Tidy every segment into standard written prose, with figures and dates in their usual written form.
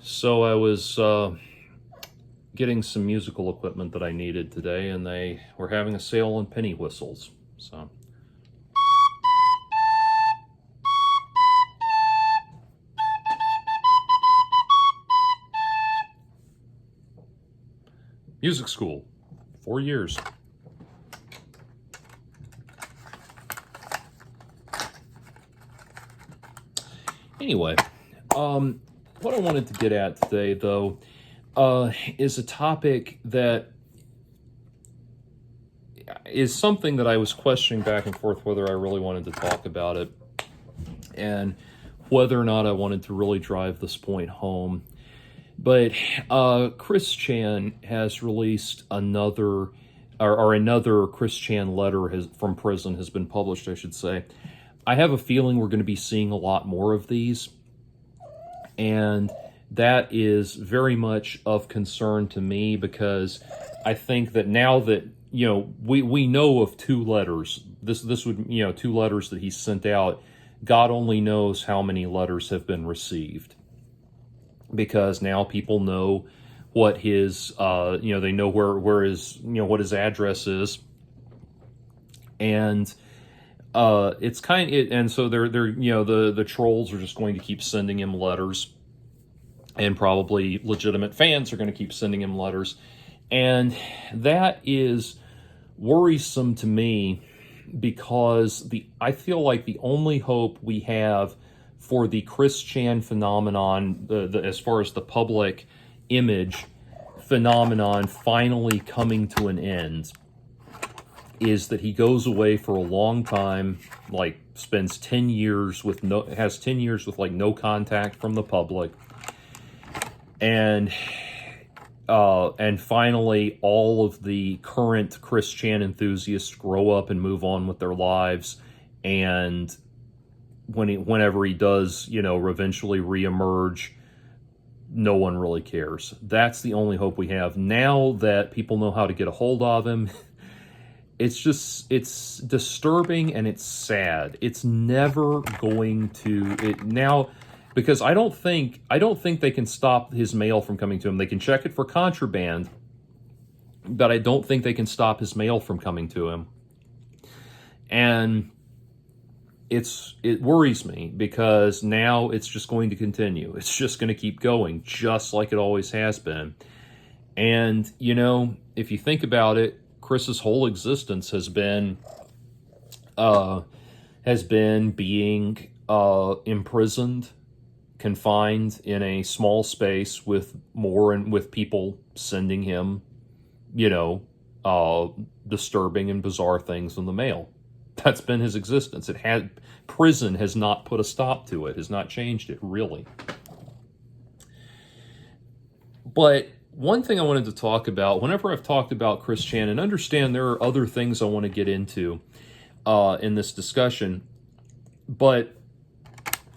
So I was getting some musical equipment that I needed today, and they were having a sale on penny whistles. So, music school, 4 years. Anyway, what I wanted to get at today, though, is a topic that is something that I was questioning back and forth whether I really wanted to talk about it and whether or not I wanted to really drive this point home. But Chris Chan has released another, or another Chris Chan letter from prison has been published, I should say. I have a feeling we're going to be seeing a lot more of these, and that is very much of concern to me because I think that now that we know of two letters. This would two letters that he sent out. God only knows how many letters have been received, because now people know what his they know where his what his address is, and it's and so they're the trolls are just going to keep sending him letters, and probably legitimate fans are going to keep sending him letters, and that is worrisome to me because I feel like the only hope we have for the Chris Chan phenomenon, as far as the public image phenomenon finally coming to an end, is that he goes away for a long time, like spends 10 years with no contact from the public, and finally all of the current Chris Chan enthusiasts grow up and move on with their lives, and whenever he does, eventually reemerge, no one really cares. That's the only hope we have. Now that people know how to get a hold of him, it's disturbing and it's sad. It's never going to now, because I don't think they can stop his mail from coming to him. They can check it for contraband, but I don't think they can stop his mail from coming to him. And it worries me because now it's just going to continue. It's just going to keep going, just like it always has been. And, if you think about it, Chris's whole existence has been being imprisoned, confined in a small space with people sending him, disturbing and bizarre things in the mail. That's been his existence. Prison has not put a stop to it, has not changed it, really. But one thing I wanted to talk about, whenever I've talked about Chris Chan, and understand there are other things I want to get into in this discussion, but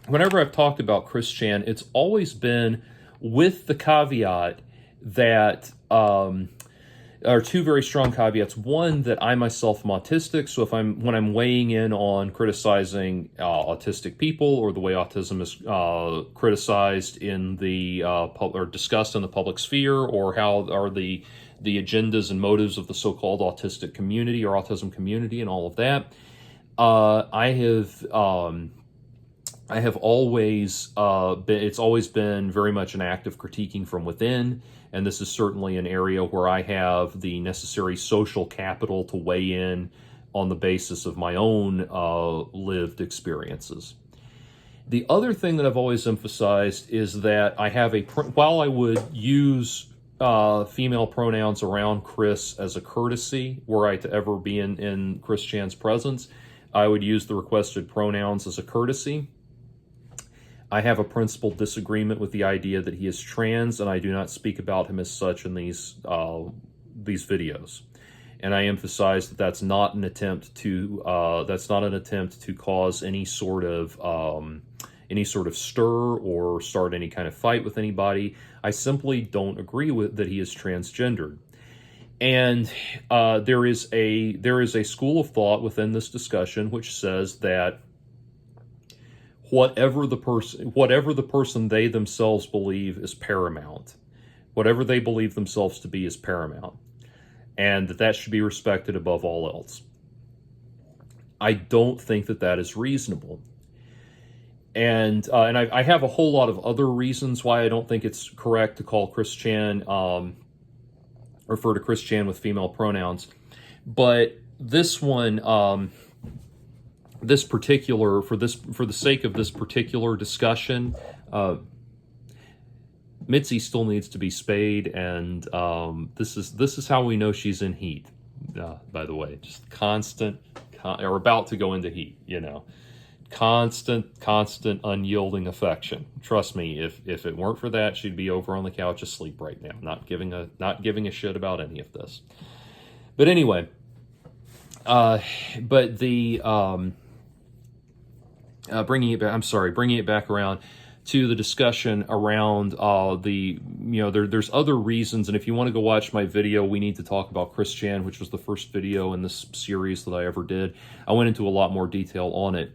whenever I've talked about Chris Chan, it's always been with the caveat that are two very strong caveats. One, that I myself am autistic, so when I'm weighing in on criticizing autistic people, or the way autism is criticized in the or discussed in the public sphere, or how are the agendas and motives of the so-called autistic community or autism community and all of that, I have always it's always been very much an act of critiquing from within, and this is certainly an area where I have the necessary social capital to weigh in on the basis of my own lived experiences. The other thing that I've always emphasized is that I have while I would use female pronouns around Chris as a courtesy, were I to ever be in Chris Chan's presence, I would use the requested pronouns as a courtesy. I have a principal disagreement with the idea that he is trans, and I do not speak about him as such in these videos. And I emphasize that that's not an attempt to cause any sort of stir or start any kind of fight with anybody. I simply don't agree with that he is transgendered. And there is a school of thought within this discussion which says that whatever the person they themselves believe is paramount. Whatever they believe themselves to be is paramount, and that should be respected above all else. I don't think that is reasonable. And I have a whole lot of other reasons why I don't think it's correct to call Chris Chan, refer to Chris Chan with female pronouns. But this one, for the sake of this particular discussion, Mitzi still needs to be spayed, and this is how we know she's in heat. By the way, just constant, or about to go into heat. Constant, unyielding affection. Trust me, if it weren't for that, she'd be over on the couch asleep right now, not giving a shit about any of this. But anyway, bringing it back around to the discussion around there's other reasons, and if you want to go watch my video, We Need to Talk About Chris Chan, which was the first video in this series that I ever did, I went into a lot more detail on it.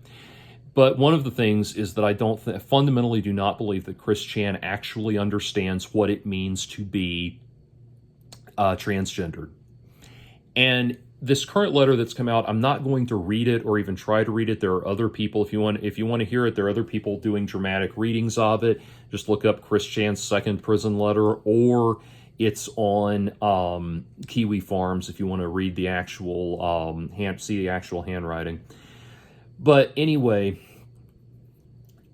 But one of the things is that I fundamentally do not believe that Chris Chan actually understands what it means to be transgendered. And this current letter that's come out, I'm not going to read it or even try to read it. There are other people, if you want to hear it, there are other people doing dramatic readings of it. Just look up Chris Chan's second prison letter, or it's on Kiwi Farms if you want to read the actual see the actual handwriting. But anyway,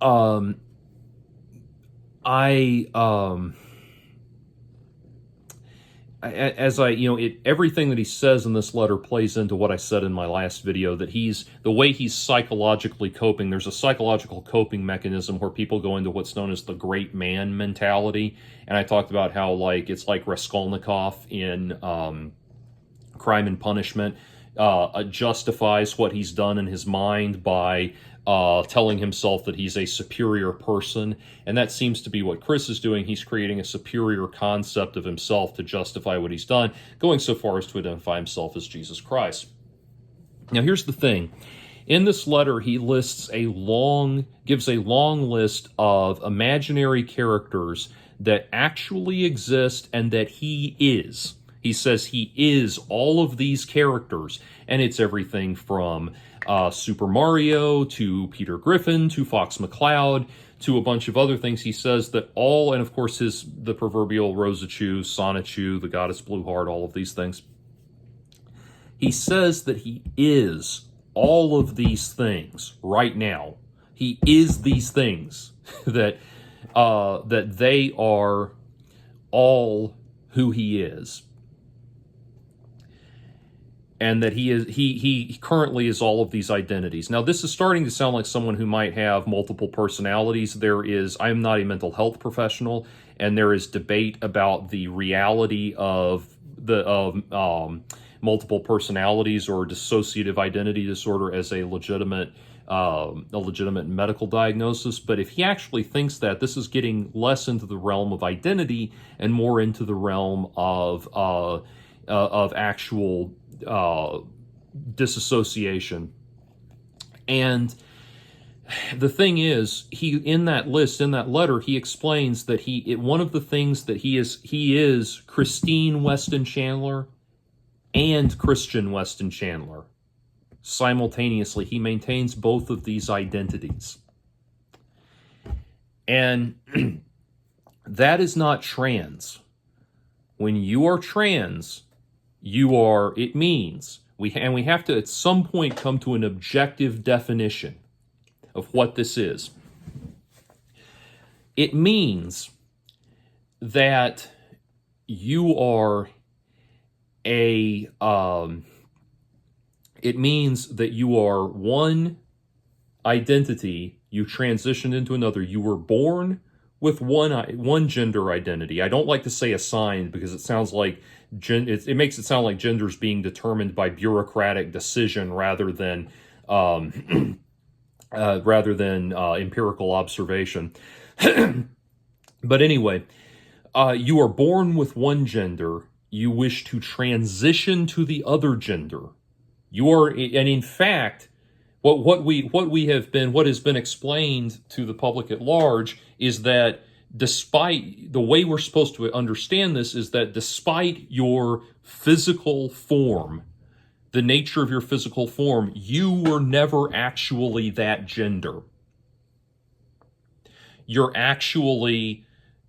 everything that he says in this letter plays into what I said in my last video, that the way he's psychologically coping. There's a psychological coping mechanism where people go into what's known as the great man mentality. And I talked about how it's like Raskolnikov in Crime and Punishment. Justifies what he's done in his mind by telling himself that he's a superior person. And that seems to be what Chris is doing. He's creating a superior concept of himself to justify what he's done, going so far as to identify himself as Jesus Christ. Now, here's the thing. In this letter, he gives a long list of imaginary characters that actually exist and that he is. He says he is all of these characters, and it's everything from Super Mario to Peter Griffin to Fox McCloud to a bunch of other things. He says that all, and of course the proverbial Rosachu, Sonichu, the goddess Blueheart, all of these things. He says that he is all of these things right now. He is these things that they are all who he is. And that he currently is all of these identities. Now, this is starting to sound like someone who might have multiple personalities. I'm not a mental health professional, and there is debate about the reality of multiple personalities or dissociative identity disorder as a legitimate medical diagnosis. But if he actually thinks that, this is getting less into the realm of identity and more into the realm of actual disassociation. And the thing is, in that letter, he explains that one of the things that he is Christine Weston Chandler and Christian Weston Chandler. Simultaneously, he maintains both of these identities. And that is not trans. When you are trans, it means, we have to at some point come to an objective definition of what this is. It means that you are one identity, you transitioned into another. You were born with one gender identity. I don't like to say assigned because it sounds like it makes it sound like gender is being determined by bureaucratic decision rather than empirical observation. But anyway, you are born with one gender. You wish to transition to the other gender. And in fact, what has been explained to the public at large is that despite the way we're supposed to understand this is that despite your physical form, the nature of your physical form, you were never actually that gender. You are actually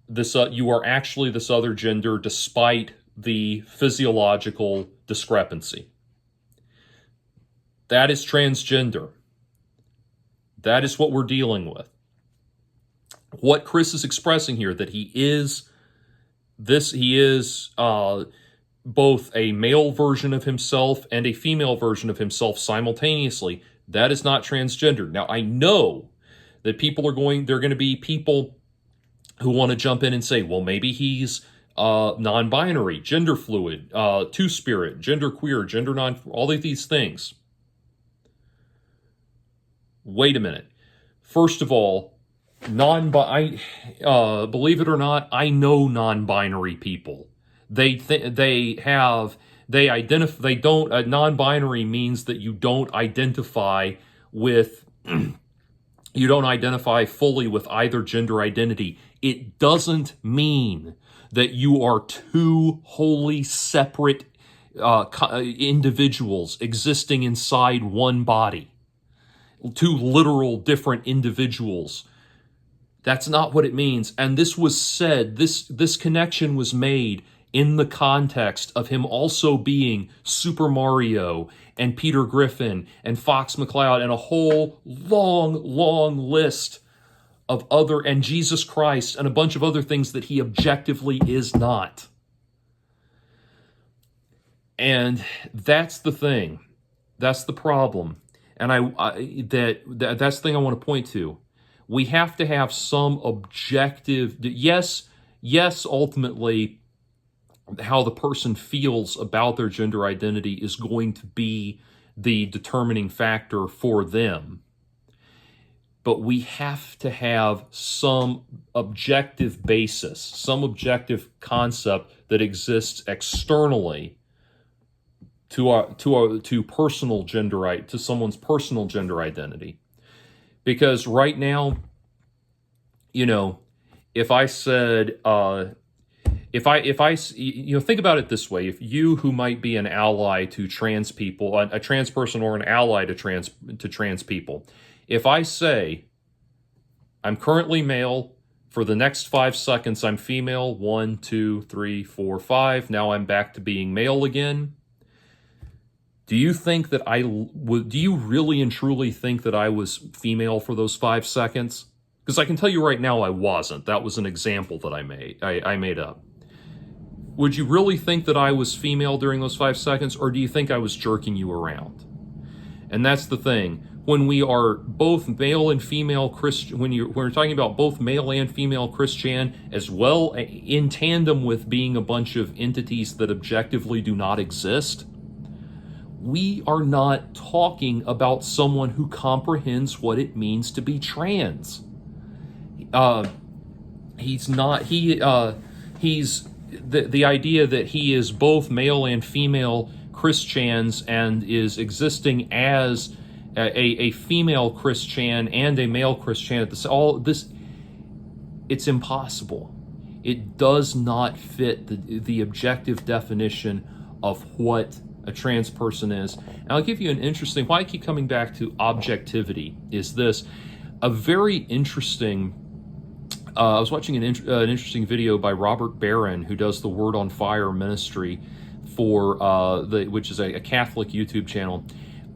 this other gender despite the physiological discrepancy. That is transgender. That is what we're dealing with. What Chris is expressing here, that he is both a male version of himself and a female version of himself simultaneously. That is not transgender. Now, I know that there are going to be people who want to jump in and say, well, maybe he's non-binary, gender fluid, two-spirit, gender queer, gender non, all of these things. Wait a minute. First of all, believe it or not, I know non-binary people. Non-binary means that you don't identify with, you don't identify fully with either gender identity. It doesn't mean that you are two wholly separate individuals existing inside one body. Two literal different individuals. That's not what it means. And this was said, this connection was made in the context of him also being Super Mario and Peter Griffin and Fox McCloud and a whole long list of other, and Jesus Christ and a bunch of other things that he objectively is not. And that's the thing. That's the problem. And that's the thing I want to point to. We have to have some objective, yes, ultimately, how the person feels about their gender identity is going to be the determining factor for them. But we have to have some objective basis, some objective concept that exists externally to personal gender, to someone's personal gender identity. Because right now, if I said, think about it this way: if you, who might be an ally to trans people, a trans person or an ally to trans people, if I say, I'm currently male, for the next 5 seconds I'm female, 1, 2, 3, 4, 5, now I'm back to being male again, do you think that do you really and truly think that I was female for those 5 seconds? Because I can tell you right now I wasn't. That was an example that I made up. Would you really think that I was female during those 5 seconds, or do you think I was jerking you around? And that's the thing. When we are both male and female Christian, when we're talking about both male and female Christian, as well in tandem with being a bunch of entities that objectively do not exist, we are not talking about someone who comprehends what it means to be trans. He's the idea that he is both male and female Christians and is existing as a female Christian and a male Christian at it's impossible. It does not fit the objective definition of what a trans person is. And I'll give you an interesting, why I keep coming back to objectivity is this. A very interesting, I was watching an interesting video by Robert Barron, who does the Word on Fire ministry for which is a Catholic YouTube channel.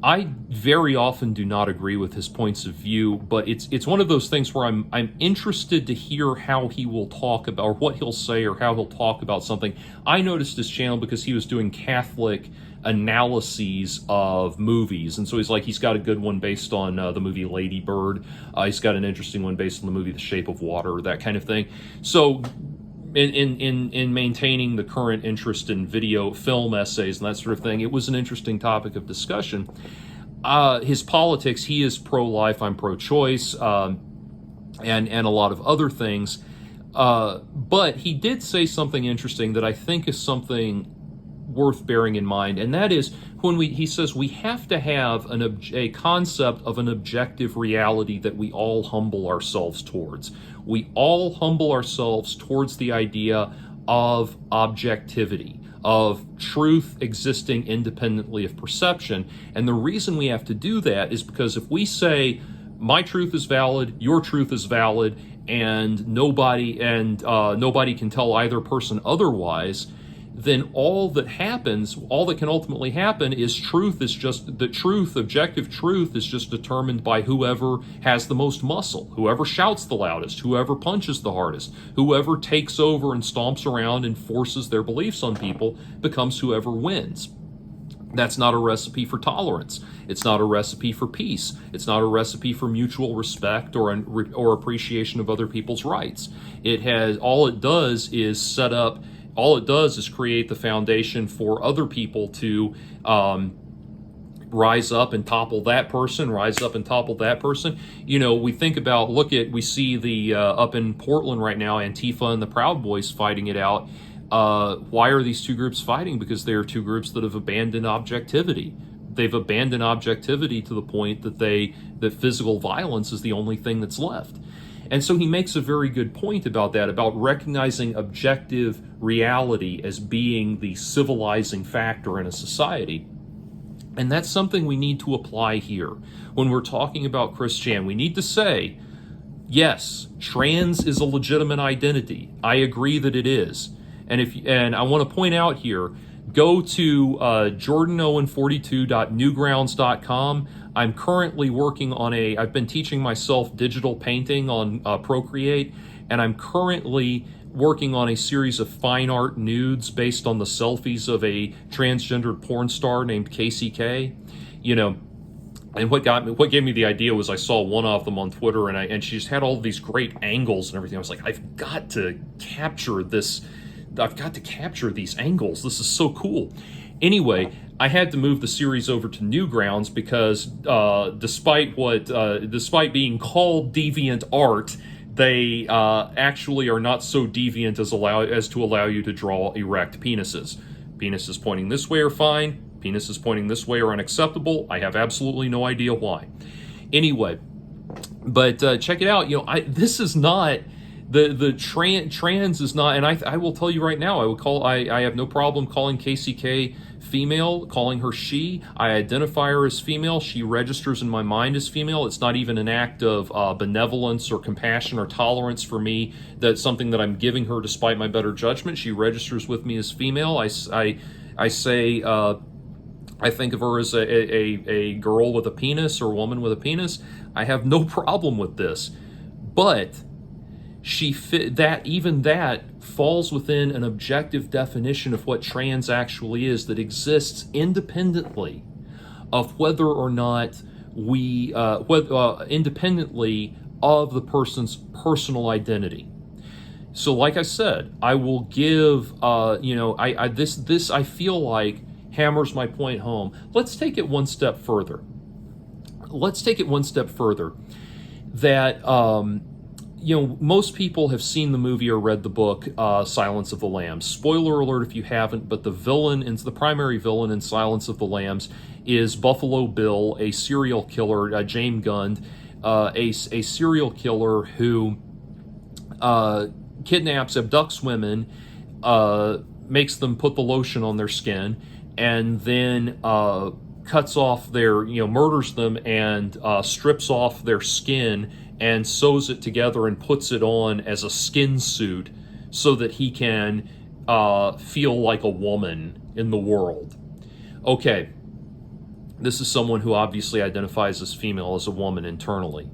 I very often do not agree with his points of view, but it's one of those things where I'm interested to hear how he will talk about, or what he'll say, or how he'll talk about something. I noticed his channel because he was doing Catholic analyses of movies, and so he's got a good one based on the movie Lady Bird. He's got an interesting one based on the movie The Shape of Water, that kind of thing. So in maintaining the current interest in film essays and that sort of thing, it was an interesting topic of discussion. His politics, he is pro-life, I'm pro-choice, and a lot of other things. But he did say something interesting that I think is something worth bearing in mind, and that is when he says we have to have a concept of an objective reality that we all humble ourselves towards. We all humble ourselves towards the idea of objectivity, of truth existing independently of perception. And the reason we have to do that is because if we say my truth is valid, your truth is valid, and nobody can tell either person otherwise, then all that can ultimately happen is objective truth is just determined by whoever has the most muscle, whoever shouts the loudest, whoever punches the hardest, whoever takes over and stomps around and forces their beliefs on people becomes whoever wins. That's not a recipe for tolerance. It's not a recipe for peace. It's not a recipe for mutual respect or appreciation of other people's rights. All it does is create the foundation for other people to rise up and topple that person, we think about, we see up in Portland right now, Antifa and the Proud Boys fighting it out. Why are these two groups fighting? Because they are two groups that have abandoned objectivity. They've abandoned objectivity to the point that physical violence is the only thing that's left. And so he makes a very good point about that, about recognizing objective reality as being the civilizing factor in a society. And that's something we need to apply here. When we're talking about Christianity, we need to say, yes, trans is a legitimate identity. I agree that it is. And I want to point out here, go to jordanowen42.newgrounds.com. I'm currently working on I've been teaching myself digital painting on Procreate, and I'm currently working on a series of fine art nudes based on the selfies of a transgendered porn star named Casey K. And what gave me the idea was I saw one of them on Twitter, and she just had all these great angles and everything. I was like, I've got to capture these angles. This is so cool. Anyway, I had to move the series over to Newgrounds because despite being called deviant art, they actually are not so deviant as to allow you to draw erect penises. Penises pointing this way are fine. Penises pointing this way are unacceptable. I have absolutely no idea why. Anyway, but check it out. This is not... The trans is not, and I will tell you right now, I have no problem calling Casey K female, calling her she. I identify her as female. She registers in my mind as female. It's not even an act of benevolence or compassion or tolerance for me. That's something that I'm giving her despite my better judgment. She registers with me as female. I say I think of her as a girl with a penis or a woman with a penis. I have no problem with this, but that falls within an objective definition of what trans actually is, that exists independently of whether or not independently of the person's personal identity. So, like I said, I will give this I feel like hammers my point home. Let's take it one step further. That most people have seen the movie or read the book Silence of the Lambs. Spoiler alert if you haven't, but the primary villain in Silence of the Lambs is Buffalo Bill, a serial killer, James Gunn, a serial killer who kidnaps, abducts women, makes them put the lotion on their skin, and then cuts off murders them and strips off their skin and sews it together and puts it on as a skin suit so that he can feel like a woman in the world. Okay, this is someone who obviously identifies as female, as a woman internally.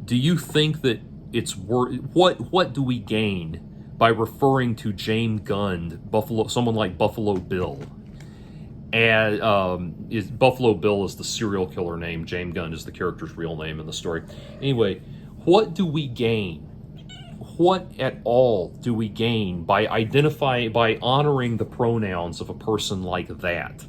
Do you think that it's what do we gain by referring to James Gunn, someone like Buffalo Bill? And Buffalo Bill is the serial killer name. James Gunn is the character's real name in the story. Anyway, what do we gain? What at all do we gain by honoring the pronouns of a person like that?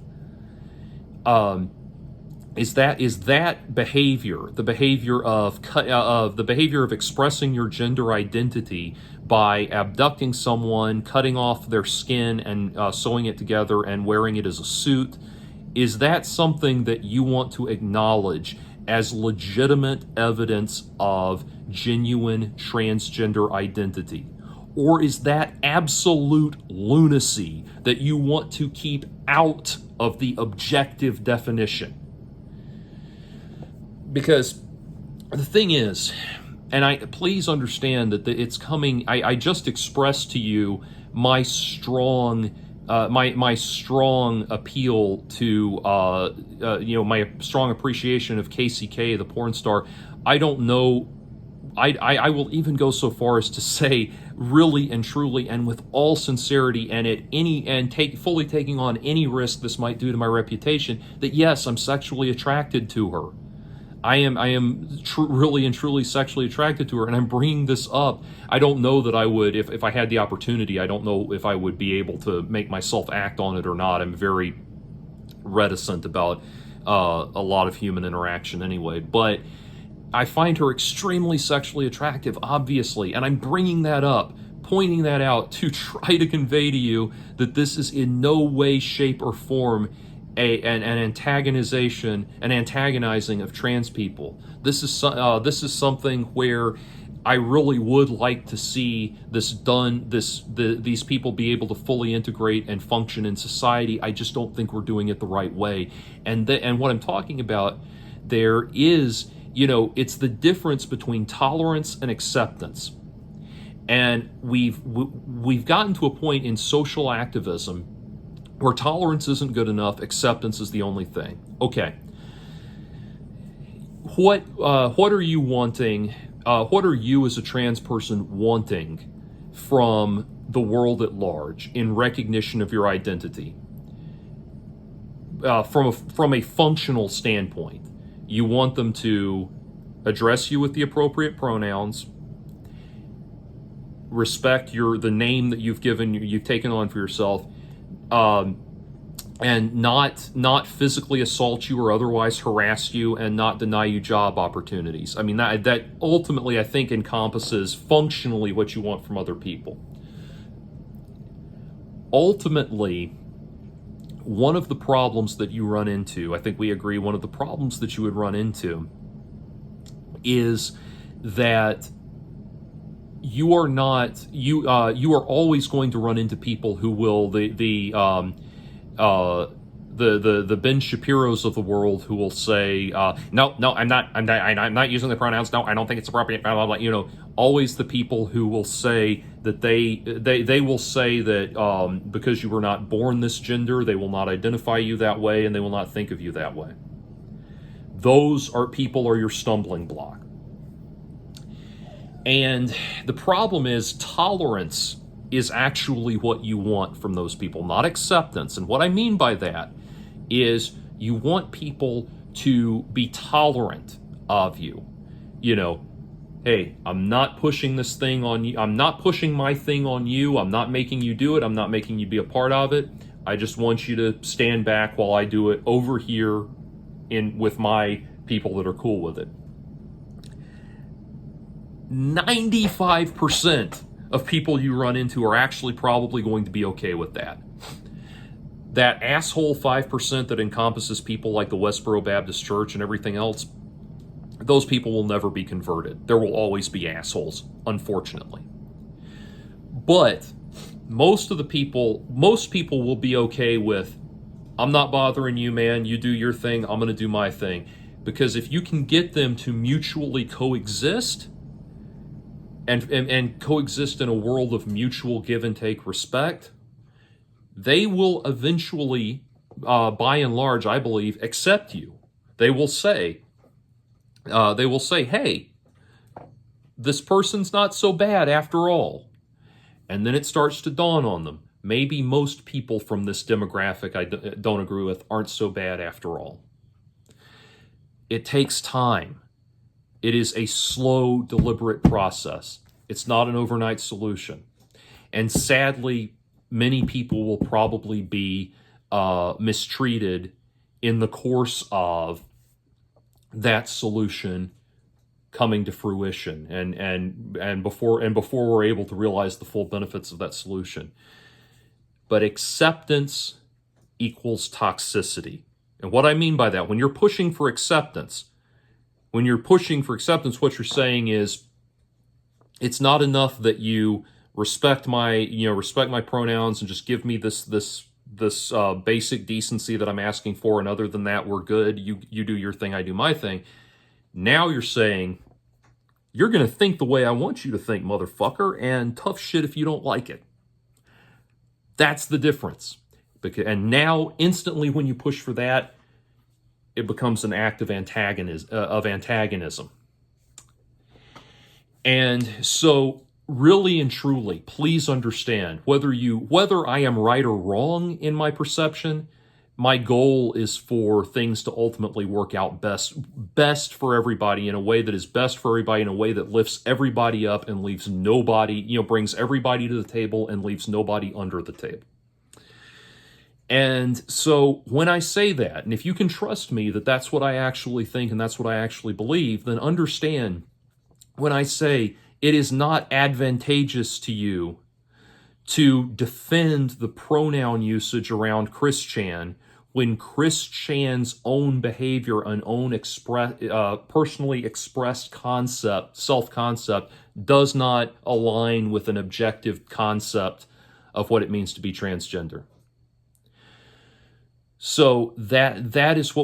is that behavior, the behavior of expressing your gender identity by abducting someone, cutting off their skin and sewing it together and wearing it as a suit, is that something that you want to acknowledge as legitimate evidence of genuine transgender identity? Or is that absolute lunacy that you want to keep out of the objective definition? Because the thing is, and please understand that it's coming. I just expressed to you my strong my strong appeal to my strong appreciation of KCK, the porn star. I don't know. I will even go so far as to say, really and truly, and with all sincerity, fully taking on any risk this might do to my reputation, that yes, I'm sexually attracted to her. I am really and truly sexually attracted to her, and I'm bringing this up. I don't know that I would, if I had the opportunity, I don't know if I would be able to make myself act on it or not. I'm very reticent about a lot of human interaction anyway, but I find her extremely sexually attractive, obviously, and I'm bringing that up, pointing that out to try to convey to you that this is in no way, shape, or form an antagonizing of trans people. This is something where I really would like to see this done. These people be able to fully integrate and function in society. I just don't think we're doing it the right way. And what I'm talking about there is, it's the difference between tolerance and acceptance. And we've gotten to a point in social activism where tolerance isn't good enough, acceptance is the only thing. Okay. What are you wanting? What are you as a trans person wanting from the world at large in recognition of your identity? From a functional standpoint, you want them to address you with the appropriate pronouns, respect the name that you've taken on for yourself, and not physically assault you or otherwise harass you, and not deny you job opportunities. I mean, that ultimately, I think, encompasses functionally what you want from other people. Ultimately, one of the problems that you run into, I think we agree, one of the problems that you would run into is that you are always going to run into people who will the Ben Shapiros of the world who will say, no, I'm not using the pronouns. No, I don't think it's appropriate. Blah, blah, blah. Always the people who will say that they will say that because you were not born this gender, they will not identify you that way, and they will not think of you that way. Those people are your stumbling block. And the problem is tolerance is actually what you want from those people, not acceptance. And what I mean by that is you want people to be tolerant of you. Hey, I'm not pushing this thing on you. I'm not pushing my thing on you. I'm not making you do it. I'm not making you be a part of it. I just want you to stand back while I do it over here with my people that are cool with it. 95% of people you run into are actually probably going to be okay with that. That asshole 5% that encompasses people like the Westboro Baptist Church and everything else, those people will never be converted. There will always be assholes, unfortunately. But most people will be okay with, I'm not bothering you, man. You do your thing. I'm going to do my thing. Because if you can get them to mutually coexist and coexist in a world of mutual give and take respect, they will eventually, by and large, I believe, accept you. They will say, hey, this person's not so bad after all. And then it starts to dawn on them. Maybe most people from this demographic I don't agree with aren't so bad after all. It takes time. It is a slow, deliberate process. It's not an overnight solution. And sadly, many people will probably be mistreated in the course of that solution coming to fruition and before we're able to realize the full benefits of that solution. But acceptance equals toxicity. And what I mean by that, when you're pushing for acceptance, what you're saying is it's not enough that you respect my pronouns and just give me this basic decency that I'm asking for, and other than that, we're good. You do your thing, I do my thing. Now you're saying, you're going to think the way I want you to think, motherfucker, and tough shit if you don't like it. That's the difference. And now, instantly, when you push for that, it becomes an act of antagonism. And so, really and truly, please understand, whether I am right or wrong in my perception, my goal is for things to ultimately work out best for everybody, in a way that is best for everybody, in a way that lifts everybody up and leaves nobody, brings everybody to the table and leaves nobody under the table. And so when I say that, and if you can trust me that that's what I actually think and that's what I actually believe, then understand when I say it is not advantageous to you to defend the pronoun usage around Chris Chan when Chris Chan's own behavior and own personally expressed self-concept, does not align with an objective concept of what it means to be transgender. So that is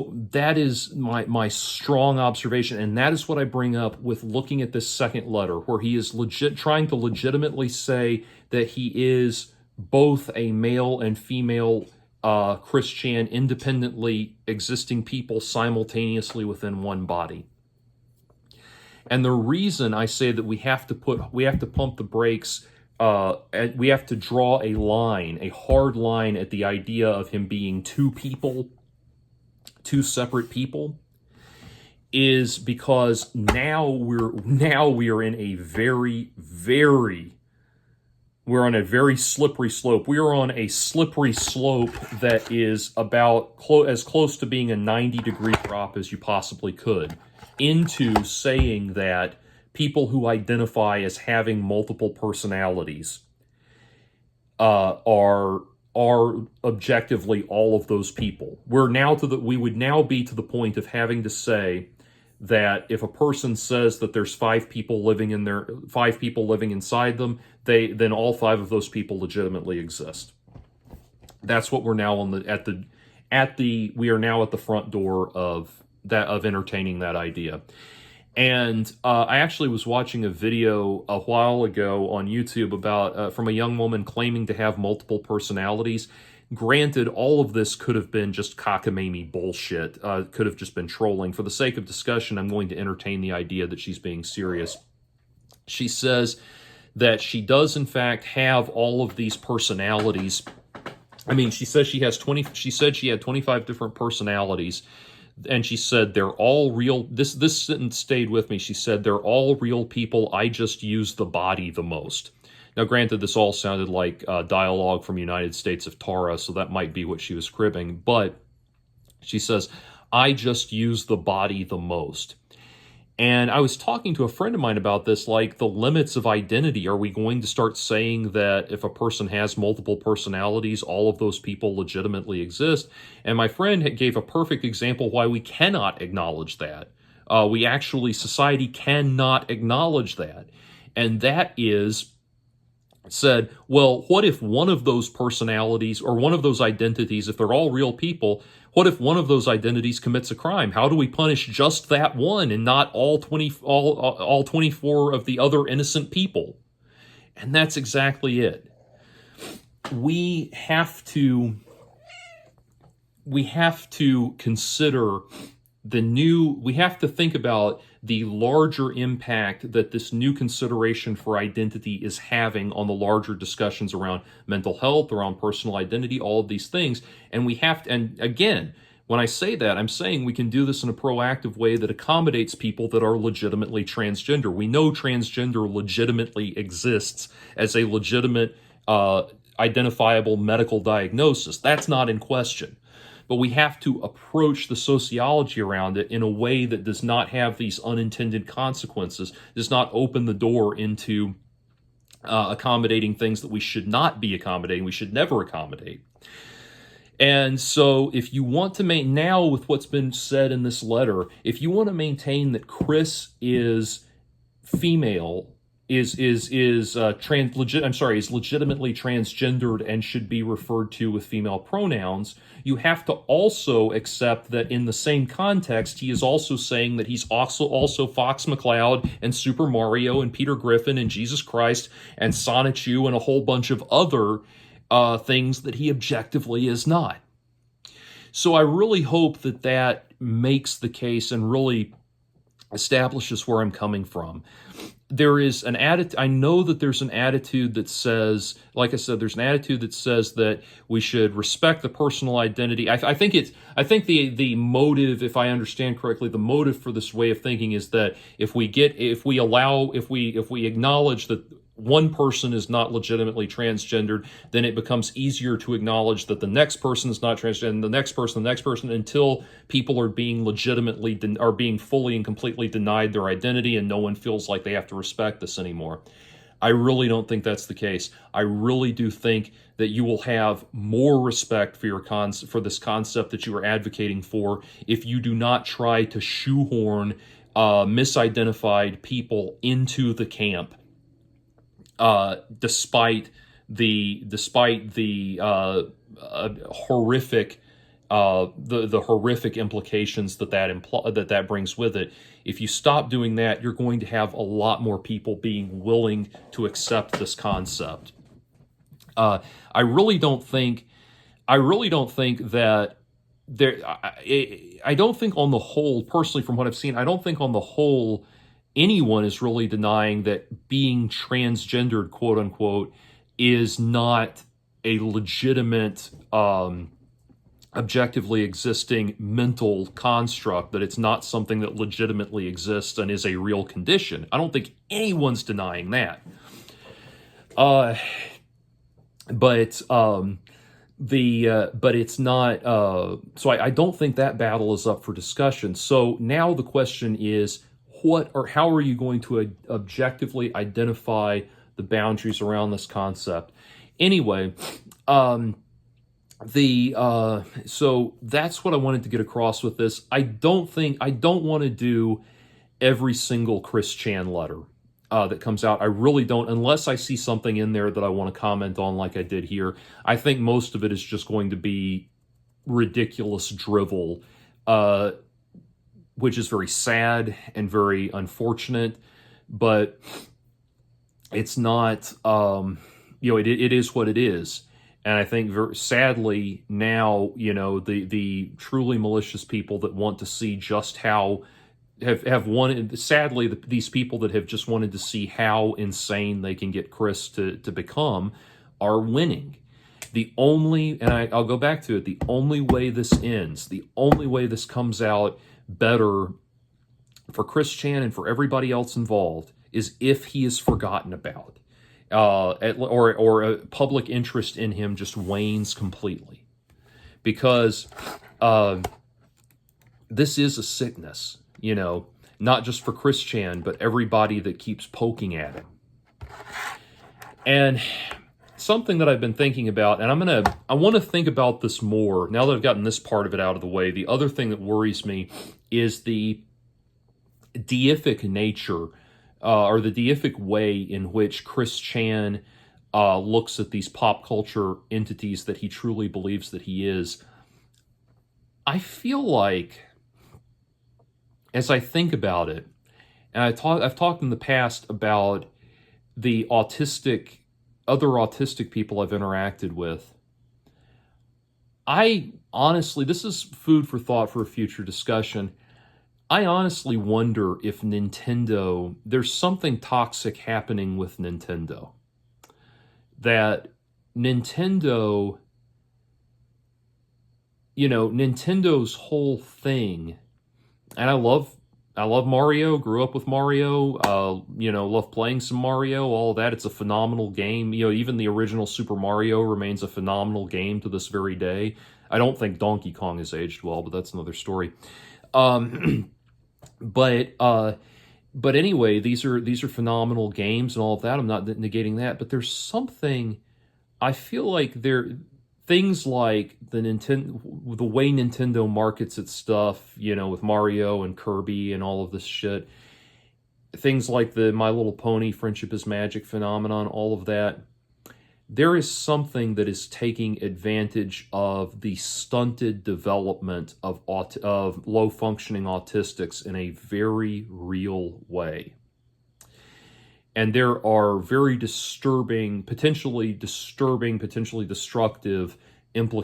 my strong observation, and that is what I bring up with looking at this second letter, where he is trying to legitimately say that he is both a male and female Chris Chan, independently existing people simultaneously within one body. And the reason I say that we have to pump the brakes, we have to draw a hard line at the idea of him being two separate people, is because now we are in a we're on a very slippery slope. We are on a slippery slope that is about as close to being a 90-degree drop as you possibly could, into saying that people who identify as having multiple personalities are objectively all of those people. We would now be to the point of having to say that if a person says that there's five people living inside them, then all five of those people legitimately exist. That's what we're now we are now at the front door of entertaining that idea. And I actually was watching a video a while ago on YouTube about from a young woman claiming to have multiple personalities. Granted, all of this could have been just cockamamie bullshit, could have just been trolling. For the sake of discussion, I'm going to entertain the idea that she's being serious. She says that she does, in fact, have all of these personalities. I mean, she says she said she had 25 different personalities. And she said, they're all real. This sentence stayed with me. She said, they're all real people. I just use the body the most. Now, granted, this all sounded like dialogue from United States of Tara, so that might be what she was cribbing. But she says, I just use the body the most. And I was talking to a friend of mine about this, like the limits of identity. Are we going to start saying that if a person has multiple personalities, all of those people legitimately exist? And my friend gave a perfect example why we cannot acknowledge that. Society cannot acknowledge that. And that is, said, well, what if one of those personalities or one of those identities, if they're all real people, what if one of those identities commits a crime? How do we punish just that one and not all 24 of the other innocent people? And that's exactly it. We have to consider we have to think about the larger impact that this new consideration for identity is having on the larger discussions around mental health, around personal identity, all of these things. And and again, when I say that, I'm saying we can do this in a proactive way that accommodates people that are legitimately transgender. We know transgender legitimately exists as a legitimate, identifiable medical diagnosis. That's not in question. but we have to approach the sociology around it in a way that does not have these unintended consequences, does not open the door into accommodating things that we should not be accommodating, we should never accommodate. And so if you want to now with what's been said in this letter, if you want to maintain that Chris is female, is legitimately transgendered and should be referred to with female pronouns, you have to also accept that in the same context, he is also saying that he's also Fox McCloud and Super Mario and Peter Griffin and Jesus Christ and Sonichu and a whole bunch of other things that he objectively is not. So I really hope that that makes the case and really establishes where I'm coming from. There is an attitude, I know that there's an attitude that says, like I said, there's an attitude that says that we should respect the personal identity. I think the motive, if I understand correctly, the motive for this way of thinking is that if we acknowledge that one person is not legitimately transgendered, then it becomes easier to acknowledge that the next person is not transgender, the next person, until people are being being fully and completely denied their identity and no one feels like they have to respect this anymore. I really don't think that's the case. I really do think that you will have more respect for this concept that you are advocating for if you do not try to shoehorn misidentified people into the camp. Despite the horrific the horrific implications that brings with it. If you stop doing that, you're going to have a lot more people being willing to accept this concept. I really don't think that there. I don't think on the whole, personally, from what I've seen, I don't think on the whole anyone is really denying that being transgendered, quote unquote, is not a legitimate, objectively existing mental construct, that it's not something that legitimately exists and is a real condition. I don't think anyone's denying that. But it's not, so I don't think that battle is up for discussion. So now the question is, how are you going to objectively identify the boundaries around this concept? Anyway, so that's what I wanted to get across with this. I don't want to do every single Chris Chan letter that comes out. I really don't, unless I see something in there that I want to comment on like I did here. I think most of it is just going to be ridiculous drivel, which is very sad and very unfortunate, but it's not, it is what it is. And I think sadly now, the truly malicious people that want to see just how, have wanted, sadly, these people that have just wanted to see how insane they can get Chris to become are winning. I'll go back to it, the only way this ends, the only way this comes out better for Chris Chan and for everybody else involved is if he is forgotten about, or a public interest in him just wanes completely, because this is a sickness, not just for Chris Chan, but everybody that keeps poking at him. And something that I've been thinking about, and I want to think about this more now that I've gotten this part of it out of the way. The other thing that worries me is the deific nature, or the deific way in which Chris Chan looks at these pop culture entities that he truly believes that he is. I feel like, as I think about it, and I've talked in the past about the other autistic people I've interacted with, I honestly, this is food for thought for a future discussion, I honestly wonder if there's something toxic happening with Nintendo. That Nintendo's whole thing, and I love I love Mario, grew up with Mario, love playing some Mario, all of that. It's a phenomenal game. Even the original Super Mario remains a phenomenal game to this very day. I don't think Donkey Kong has aged well, but that's another story. Um, but anyway, these are phenomenal games and all of that. I'm not negating that, but there's something I feel like things like the way Nintendo markets its stuff, with Mario and Kirby and all of this shit. Things like the My Little Pony Friendship is Magic phenomenon, all of that. There is something that is taking advantage of the stunted development of low functioning autistics in a very real way. And there are very disturbing, potentially destructive implications